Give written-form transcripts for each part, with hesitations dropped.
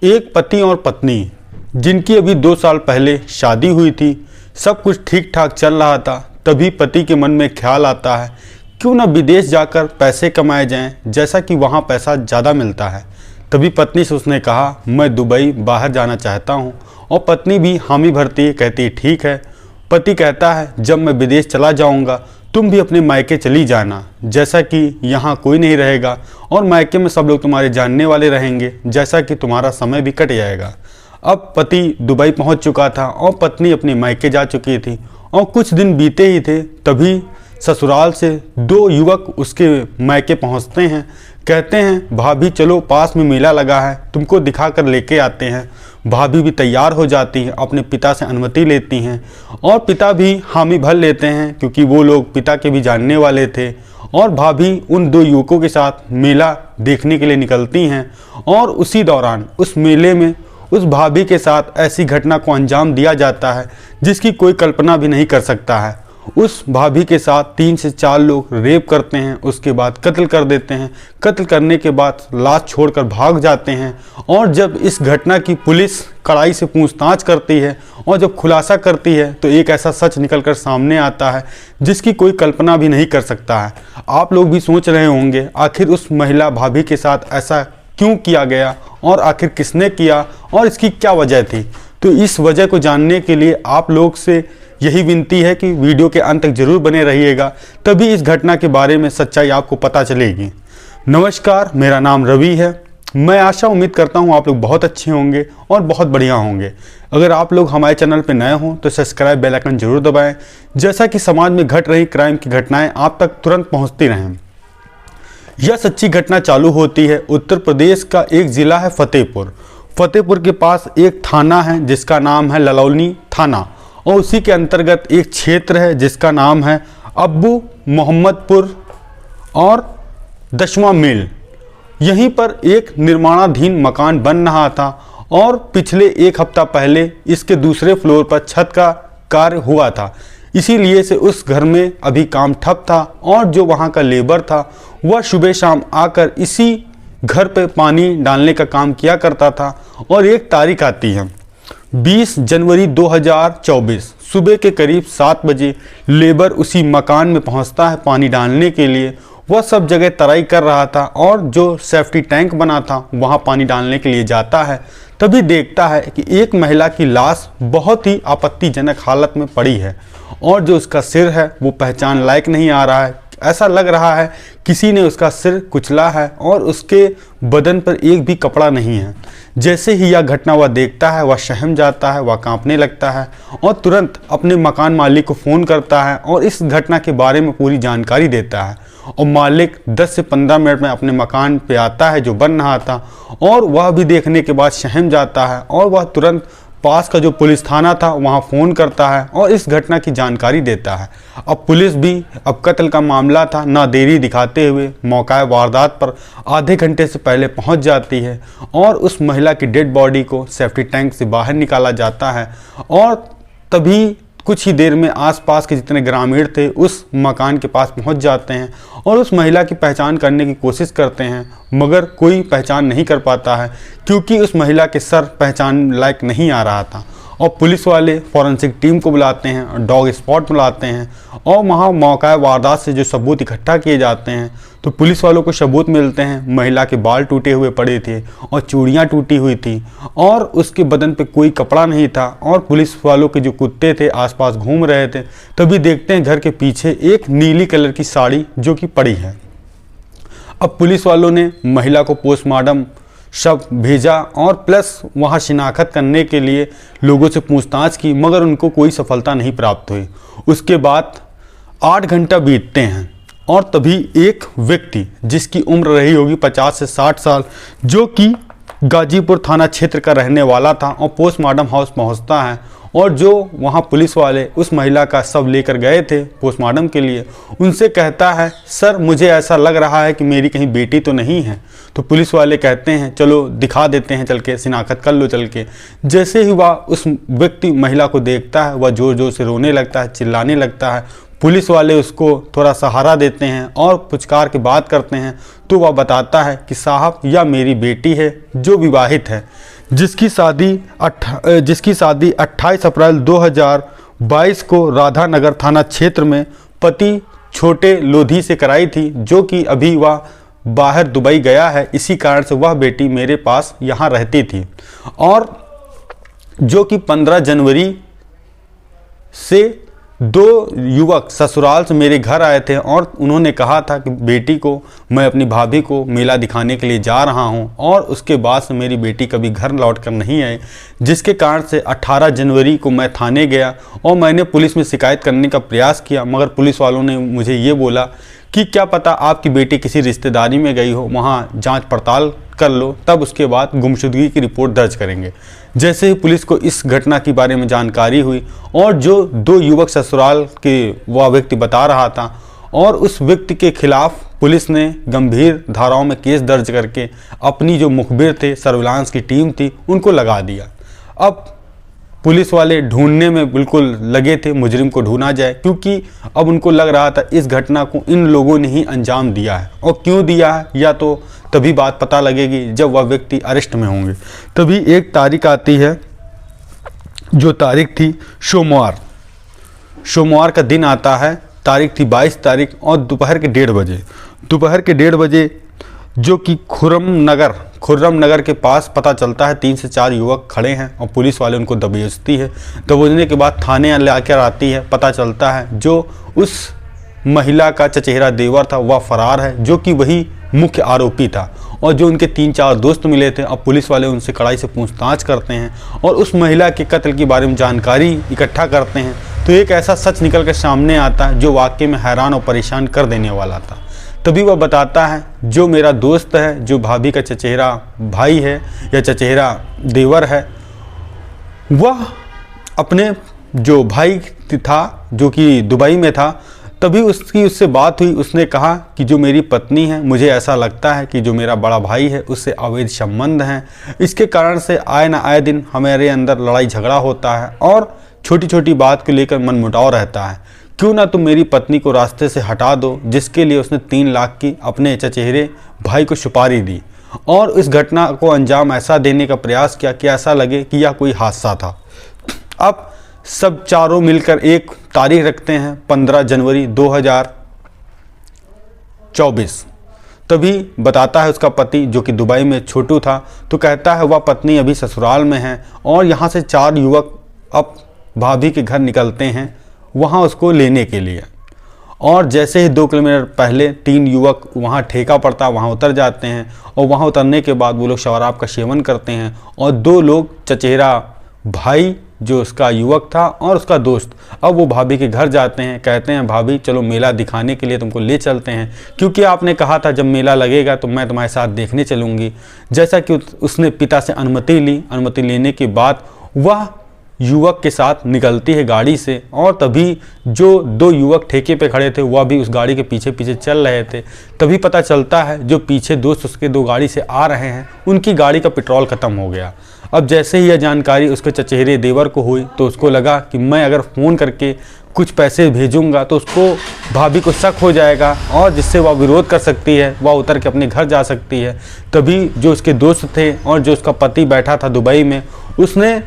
एक पति और पत्नी जिनकी अभी 2 साल पहले शादी हुई थी, सब कुछ ठीक ठाक चल रहा था। तभी पति के मन में ख्याल आता है क्यों ना विदेश जाकर पैसे कमाए जाएं, जैसा कि वहाँ पैसा ज़्यादा मिलता है। तभी पत्नी से उसने कहा मैं दुबई बाहर जाना चाहता हूँ, और पत्नी भी हामी भरती है, कहती है ठीक है। पति कहता है जब मैं विदेश चला जाऊँगा तुम भी अपने मायके चली जाना, जैसा कि यहाँ कोई नहीं रहेगा और मायके में सब लोग तुम्हारे जानने वाले रहेंगे, जैसा कि तुम्हारा समय भी कट जाएगा। अब पति दुबई पहुँच चुका था और पत्नी अपने मायके जा चुकी थी, और कुछ दिन बीते ही थे तभी ससुराल से 2 युवक उसके मायके पहुँचते हैं। कहते हैं भाभी चलो पास में मेला लगा है, तुमको दिखा कर लेके आते हैं। भाभी भी तैयार हो जाती है, अपने पिता से अनुमति लेती हैं, और पिता भी हामी भर लेते हैं क्योंकि वो लोग पिता के भी जानने वाले थे। और भाभी उन 2 युवकों के साथ मेला देखने के लिए निकलती हैं, और उसी दौरान उस मेले में उस भाभी के साथ ऐसी घटना को अंजाम दिया जाता है जिसकी कोई कल्पना भी नहीं कर सकता है। उस भाभी के साथ 3 से 4 लोग रेप करते हैं, उसके बाद कत्ल कर देते हैं। कत्ल करने के बाद लाश छोड़कर भाग जाते हैं, और जब इस घटना की पुलिस कड़ाई से पूछताछ करती है और जब खुलासा करती है तो एक ऐसा सच निकलकर सामने आता है जिसकी कोई कल्पना भी नहीं कर सकता है। आप लोग भी सोच रहे होंगे आखिर उस महिला भाभी के साथ ऐसा क्यों किया गया और आखिर किसने किया और इसकी क्या वजह थी। तो इस वजह को जानने के लिए आप लोग से यही विनती है कि वीडियो के अंत तक जरूर बने रहिएगा, तभी इस घटना के बारे में सच्चाई आपको पता चलेगी। नमस्कार, मेरा नाम रवि है। मैं आशा उम्मीद करता हूँ आप लोग बहुत अच्छे होंगे और बहुत बढ़िया होंगे। अगर आप लोग हमारे चैनल पर नए हों तो सब्सक्राइब बेल आइकन जरूर दबाएं, जैसा कि समाज में घट रही क्राइम की घटनाएं आप तक तुरंत पहुँचती रहें। यह सच्ची घटना चालू होती है उत्तर प्रदेश का एक ज़िला है फतेहपुर। फतेहपुर के पास एक थाना है जिसका नाम है ललौनी थाना, और उसी के अंतर्गत एक क्षेत्र है जिसका नाम है अब्बू मोहम्मदपुर और 10वां मील। यहीं पर एक निर्माणाधीन मकान बन रहा था, और पिछले 1 हफ्ता पहले इसके दूसरे फ्लोर पर छत का कार्य हुआ था। इसीलिए से उस घर में अभी काम ठप था, और जो वहाँ का लेबर था वह सुबह शाम आकर इसी घर पे पानी डालने का काम किया करता था। और एक तारीख आती है 20 जनवरी 2024 सुबह के करीब 7 बजे लेबर उसी मकान में पहुंचता है पानी डालने के लिए। वह सब जगह तराई कर रहा था, और जो सेफ्टी टैंक बना था वहां पानी डालने के लिए जाता है। तभी देखता है कि एक महिला की लाश बहुत ही आपत्तिजनक हालत में पड़ी है, और जो उसका सिर है वो पहचान लायक नहीं आ रहा है। ऐसा लग रहा है किसी ने उसका सिर कुचला है, और उसके बदन पर एक भी कपड़ा नहीं है। जैसे ही यह घटना वह देखता है वह सहम जाता है, वह कांपने लगता है, और तुरंत अपने मकान मालिक को फ़ोन करता है और इस घटना के बारे में पूरी जानकारी देता है। और मालिक 10 से 15 मिनट में अपने मकान पे आता है जो बन रहा था, और वह भी देखने के बाद सहम जाता है, और वह तुरंत पास का जो पुलिस थाना था वहां फ़ोन करता है और इस घटना की जानकारी देता है। अब पुलिस भी, अब कत्ल का मामला था, ना देरी दिखाते हुए मौका वारदात पर आधे घंटे से पहले पहुंच जाती है, और उस महिला की डेड बॉडी को सेफ्टी टैंक से बाहर निकाला जाता है। और तभी कुछ ही देर में आसपास के जितने ग्रामीण थे उस मकान के पास पहुंच जाते हैं और उस महिला की पहचान करने की कोशिश करते हैं, मगर कोई पहचान नहीं कर पाता है क्योंकि उस महिला के सर पहचान लायक नहीं आ रहा था। और पुलिस वाले फॉरेंसिक टीम को बुलाते हैं, डॉग स्पॉट बुलाते हैं, और वहाँ मौका वारदात से जो सबूत इकट्ठा किए जाते हैं तो पुलिस वालों को सबूत मिलते हैं। महिला के बाल टूटे हुए पड़े थे और चूड़ियाँ टूटी हुई थी, और उसके बदन पे कोई कपड़ा नहीं था, और पुलिस वालों के जो कुत्ते थे आसपास घूम रहे थे। तभी देखते हैं घर के पीछे एक नीली कलर की साड़ी जो कि पड़ी है। अब पुलिस वालों ने महिला को पोस्टमार्टम शव भेजा, और प्लस वहाँ शिनाख्त करने के लिए लोगों से पूछताछ की, मगर उनको कोई सफलता नहीं प्राप्त हुई। उसके बाद 8 घंटा बीतते हैं, और तभी एक व्यक्ति जिसकी उम्र रही होगी 50 से 60 साल, जो कि गाजीपुर थाना क्षेत्र का रहने वाला था, और पोस्टमार्टम हाउस पहुंचता है। और जो वहां पुलिस वाले उस महिला का शव लेकर गए थे पोस्टमार्टम के लिए, उनसे कहता है सर मुझे ऐसा लग रहा है कि मेरी कहीं बेटी तो नहीं है। तो पुलिस वाले कहते हैं चलो दिखा देते हैं, चल के शिनाख्त कर लो चल के। जैसे ही वह उस व्यक्ति महिला को देखता है वह जोर जोर से रोने लगता है, चिल्लाने लगता है। पुलिस वाले उसको थोड़ा सहारा देते हैं और पुचकार की बात करते हैं, तो वह बताता है कि साहब यह मेरी बेटी है जो विवाहित है। जिसकी शादी 28 अप्रैल 2022 को राधानगर थाना क्षेत्र में पति छोटे लोधी से कराई थी, जो कि अभी वह बाहर दुबई गया है। इसी कारण से वह बेटी मेरे पास यहाँ रहती थी, और जो कि 15 जनवरी से 2 युवक ससुराल से मेरे घर आए थे और उन्होंने कहा था कि बेटी को मैं अपनी भाभी को मेला दिखाने के लिए जा रहा हूं, और उसके बाद से मेरी बेटी कभी घर लौटकर नहीं आई, जिसके कारण से 18 जनवरी को मैं थाने गया और मैंने पुलिस में शिकायत करने का प्रयास किया, मगर पुलिस वालों ने मुझे ये बोला कि क्या पता आपकी बेटी किसी रिश्तेदारी में गई हो, वहाँ जांच पड़ताल कर लो, तब उसके बाद गुमशुदगी की रिपोर्ट दर्ज करेंगे। जैसे ही पुलिस को इस घटना के बारे में जानकारी हुई और जो 2 युवक ससुराल के वह व्यक्ति बता रहा था, और उस व्यक्ति के खिलाफ पुलिस ने गंभीर धाराओं में केस दर्ज करके अपनी जो मुखबिर थे, सर्विलांस की टीम थी, उनको लगा दिया। अब पुलिस वाले ढूंढने में बिल्कुल लगे थे, मुजरिम को ढूंढा जाए, क्योंकि अब उनको लग रहा था इस घटना को इन लोगों ने ही अंजाम दिया है। और क्यों दिया है या तो तभी बात पता लगेगी जब वह व्यक्ति अरेस्ट में होंगे। तभी एक तारीख आती है, जो तारीख थी सोमवार का दिन आता है। तारीख थी 22 तारीख और दोपहर के 1:30 बजे जो कि खुर्रम नगर के पास पता चलता है 3 से 4 युवक खड़े हैं और पुलिस वाले उनको दबोचती है। दबोचने के बाद थाने लाकर आती है, पता चलता है जो उस महिला का चचेरा देवर था वह फरार है, जो कि वही मुख्य आरोपी था, और जो उनके 3-4 दोस्त मिले थे। अब पुलिस वाले उनसे कड़ाई से पूछताछ करते हैं और उस महिला के कत्ल के बारे में जानकारी इकट्ठा करते हैं, तो एक ऐसा सच निकल कर सामने आता है जो वाकई में हैरान और परेशान कर देने वाला था। तभी वह बताता है जो मेरा दोस्त है, जो भाभी का चचेरा भाई है या चचेरा देवर है, वह अपने जो भाई था जो कि दुबई में था, तभी उससे बात हुई। उसने कहा कि जो मेरी पत्नी है, मुझे ऐसा लगता है कि जो मेरा बड़ा भाई है उससे अवैध संबंध हैं, इसके कारण से आए ना आए दिन हमारे अंदर लड़ाई झगड़ा होता है और छोटी छोटी बात को लेकर मनमुटाव रहता है। क्यों ना तुम मेरी पत्नी को रास्ते से हटा दो, जिसके लिए उसने 3 लाख की अपने चचेरे भाई को सुपारी दी और इस घटना को अंजाम ऐसा देने का प्रयास किया कि ऐसा लगे कि यह कोई हादसा था। अब सब चारों मिलकर एक तारीख रखते हैं 15 जनवरी 2024। तभी बताता है उसका पति जो कि दुबई में छोटू था, तो कहता है वह पत्नी अभी ससुराल में है और यहाँ से 4 युवक अब भाभी के घर निकलते हैं वहाँ उसको लेने के लिए। और जैसे ही 2 किलोमीटर पहले 3 युवक वहाँ ठेका पड़ता है, वहाँ उतर जाते हैं और वहाँ उतरने के बाद वो लोग शराब का सेवन करते हैं और 2 लोग चचेरा भाई जो उसका युवक था और उसका दोस्त अब वो भाभी के घर जाते हैं। कहते हैं भाभी चलो मेला दिखाने के लिए तुमको ले चलते हैं, क्योंकि आपने कहा था जब मेला लगेगा तो मैं तुम्हारे साथ देखने चलूँगी। जैसा कि उसने पिता से अनुमति ली, अनुमति लेने के बाद वह युवक के साथ निकलती है गाड़ी से, और तभी जो 2 युवक ठेके पे खड़े थे वह भी उस गाड़ी के पीछे पीछे चल रहे थे। तभी पता चलता है जो पीछे दोस्त उसके 2 गाड़ी से आ रहे हैं उनकी गाड़ी का पेट्रोल ख़त्म हो गया। अब जैसे ही यह जानकारी उसके चचेरे देवर को हुई तो उसको लगा कि मैं अगर फ़ोन करके कुछ पैसे भेजूंगा तो उसको भाभी को शक हो जाएगा और जिससे वह विरोध कर सकती है, वह उतर के अपने घर जा सकती है। तभी जो उसके दोस्त थे और जो उसका पति बैठा था दुबई में, उसने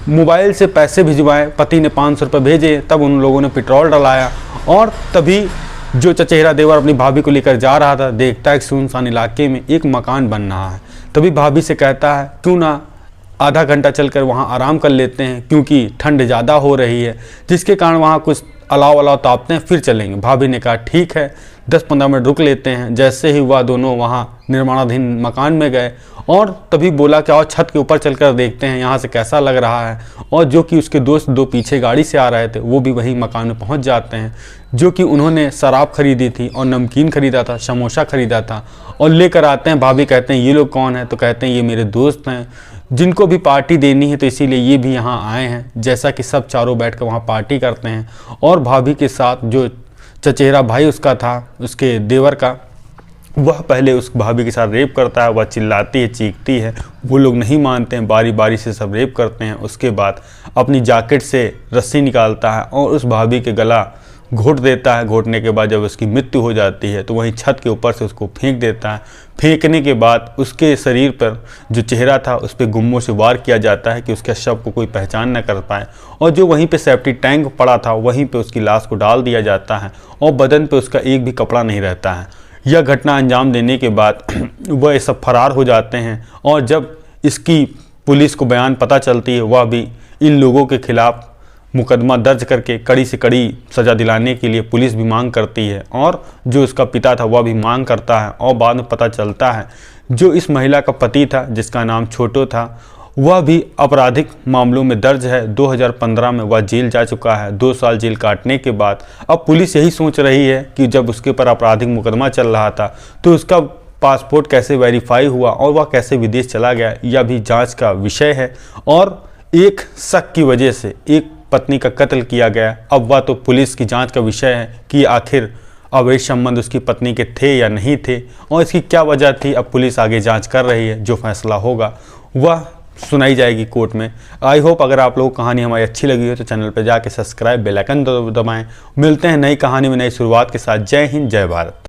मोबाइल से पैसे भिजवाए, पति ने 500 रुपये भेजे, तब उन लोगों ने पेट्रोल डलाया और तभी जो चचेरा देवर अपनी भाभी को लेकर जा रहा था, देखता है कि सुनसान इलाके में एक मकान बन रहा है। तभी भाभी से कहता है क्यों ना आधा घंटा चलकर वहाँ आराम कर लेते हैं, क्योंकि ठंड ज़्यादा हो रही है, जिसके कारण वहाँ कुछ अलाव तापते हैं फिर चलेंगे। भाभी ने कहा ठीक है, 10-15 मिनट रुक लेते हैं। जैसे ही वह दोनों वहाँ निर्माणाधीन मकान में गए और तभी बोला कि आओ छत के ऊपर चलकर देखते हैं यहाँ से कैसा लग रहा है। और जो कि उसके दोस्त 2 पीछे गाड़ी से आ रहे थे वो भी वही मकान में पहुँच जाते हैं, जो कि उन्होंने शराब खरीदी थी और नमकीन खरीदा था, समोसा खरीदा था और लेकर आते हैं। भाभी कहते हैं ये लोग कौन है, तो कहते हैं ये मेरे दोस्त हैं जिनको भी पार्टी देनी है, तो इसीलिए ये भी यहाँ आए हैं। जैसा कि सब चारों बैठ कर वहाँ पार्टी करते हैं और भाभी के साथ जो चचेरा भाई उसका था, उसके देवर का, वह पहले उस भाभी के साथ रेप करता है। वह चिल्लाती है, चीखती है, वो लोग नहीं मानते हैं, बारी बारी से सब रेप करते हैं। उसके बाद अपनी जैकेट से रस्सी निकालता है और उस भाभी के गला घोट देता है। घोटने के बाद जब उसकी मृत्यु हो जाती है तो वहीं छत के ऊपर से उसको फेंक देता है। फेंकने के बाद उसके शरीर पर जो चेहरा था उस पर गुम्मों से वार किया जाता है कि उसके शव को कोई पहचान न कर पाए, और जो वहीं पे सेफ्टी टैंक पड़ा था वहीं पे उसकी लाश को डाल दिया जाता है और बदन पे उसका एक भी कपड़ा नहीं रहता है। यह घटना अंजाम देने के बाद वह सब फरार हो जाते हैं, और जब इसकी पुलिस को बयान पता चलती है वह भी इन लोगों के खिलाफ मुकदमा दर्ज करके कड़ी से कड़ी सज़ा दिलाने के लिए पुलिस भी मांग करती है, और जो उसका पिता था वह भी मांग करता है। और बाद में पता चलता है जो इस महिला का पति था जिसका नाम छोटू था वह भी आपराधिक मामलों में दर्ज है। 2015 में वह जेल जा चुका है। 2 साल जेल काटने के बाद अब पुलिस यही सोच रही है कि जब उसके ऊपर आपराधिक मुकदमा चल रहा था तो उसका पासपोर्ट कैसे वेरीफाई हुआ और वह कैसे विदेश चला गया, यह भी जांच का विषय है। और एक शक की वजह से एक पत्नी का कत्ल किया गया। अब वह तो पुलिस की जांच का विषय है कि आखिर अवैध संबंध उसकी पत्नी के थे या नहीं थे, और इसकी क्या वजह थी। अब पुलिस आगे जांच कर रही है। जो फैसला होगा वह सुनाई जाएगी कोर्ट में। आई होप अगर आप लोगों को कहानी हमारी अच्छी लगी हो तो चैनल पर जाके सब्सक्राइब, बेल आइकन दबाएं। मिलते हैं नई कहानी में नई शुरुआत के साथ। जय हिंद, जय भारत।